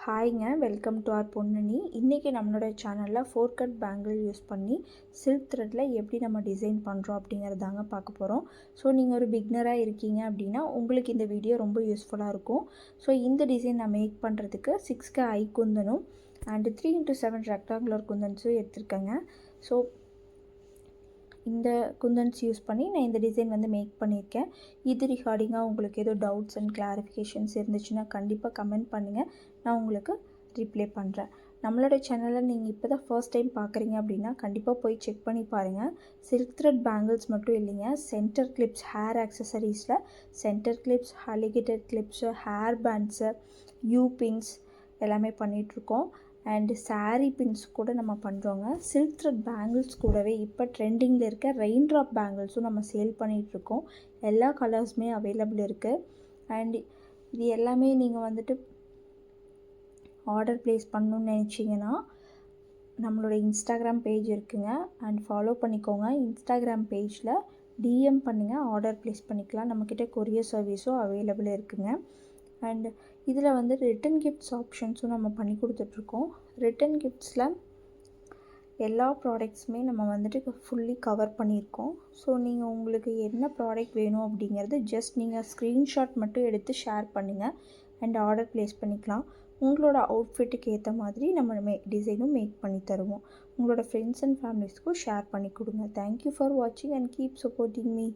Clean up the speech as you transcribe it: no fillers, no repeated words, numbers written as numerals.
ஹாய்ங்க, welcome to R Ponnani. இன்றைக்கி நம்மளோட சேனலில் 4 கட் பேங்கிள் யூஸ் பண்ணி சில்க் த்ரெட்டில் எப்படி நம்ம டிசைன் பண்ணுறோம் அப்படிங்கிறதாங்க பார்க்க போகிறோம். ஸோ நீங்கள் ஒரு பிக்னராக இருக்கீங்க அப்படின்னா உங்களுக்கு இந்த வீடியோ ரொம்ப யூஸ்ஃபுல்லாக இருக்கும். ஸோ இந்த டிசைன் நான் மேக் பண்ணுறதுக்கு 6க்கு ஐ குந்தனும் அண்டு 3x7 ரெக்டாங்குலர் குந்தன்ஸும் எடுத்துருக்கேங்க. ஸோ இந்த குந்தன்ஸ் யூஸ் பண்ணி நான் இந்த டிசைன் வந்து மேக் பண்ணியிருக்கேன். இது ரிகார்டிங்காக உங்களுக்கு ஏதோ டவுட்ஸ் அண்ட் கிளாரிஃபிகேஷன்ஸ் இருந்துச்சுன்னா கண்டிப்பாக கமெண்ட் பண்ணுங்கள், நான் உங்களுக்கு ரிப்ளை பண்ணுறேன். நம்மளோட சேனலில் நீங்கள் இப்போ தான் ஃபர்ஸ்ட் டைம் பார்க்குறீங்க அப்படின்னா கண்டிப்பாக போய் செக் பண்ணி பாருங்கள். சில்க் த்ரெட் பேங்கிள்ஸ் மட்டும் இல்லைங்க, சென்டர் கிளிப்ஸ், ஹேர் ஆக்சசரிஸில் centre clips, alligator clips, hair bands, U pins எல்லாமே பண்ணிகிட்ருக்கோம். அண்டு சாரீ பின்ஸ் கூட நம்ம பண்ணுறோங்க. சில்க் த்ரெட் பேங்கிள்ஸ் கூடவே இப்போ ட்ரெண்டிங்கில் இருக்க ரெயின் ட்ராப் பேங்கிள்ஸும் நம்ம சேல் பண்ணிகிட்ருக்கோம். எல்லா கலர்ஸுமே அவைலபிள் இருக்குது. அண்ட் இது எல்லாமே நீங்கள் வந்துட்டு ஆர்டர் ப்ளேஸ் பண்ணணுன்னு நினச்சிங்கன்னா நம்மளோட இன்ஸ்டாகிராம் பேஜ் இருக்குங்க, அண்ட் ஃபாலோ பண்ணிக்கோங்க. இன்ஸ்டாகிராம் பேஜில் டிஎம் பண்ணுங்கள், ஆர்டர் ப்ளேஸ் பண்ணிக்கலாம். நம்மக்கிட்ட கொரியர் சர்வீஸும் அவைலபிள் இருக்குங்க. அண்ட் இதில் வந்து ரிட்டன் கிஃப்ட்ஸ் ஆப்ஷன்ஸும் நம்ம பண்ணி கொடுத்துட்ருக்கோம். ரிட்டன் கிஃப்ட்ஸில் எல்லா ப்ராடக்ட்ஸுமே நம்ம வந்துட்டு ஃபுல்லி கவர் பண்ணியிருக்கோம். ஸோ நீங்கள் உங்களுக்கு என்ன ப்ராடக்ட் வேணும் அப்படிங்கிறது ஜஸ்ட் நீங்கள் ஸ்க்ரீன்ஷாட் மட்டும் எடுத்து ஷேர் பண்ணுங்கள் அண்ட் ஆர்டர் ப்ளேஸ் பண்ணிக்கலாம். உங்களோட அவுட்ஃபிட்டுக்கு ஏற்ற மாதிரி நம்ம டிசைனும் மேக் பண்ணி தருவோம். உங்களோட ஃப்ரெண்ட்ஸ் அண்ட் ஃபேமிலிஸ்க்கும் ஷேர் பண்ணி கொடுங்க. தேங்க்யூ ஃபார் வாட்சிங் அண்ட் கீப் சப்போர்ட்டிங் மீ.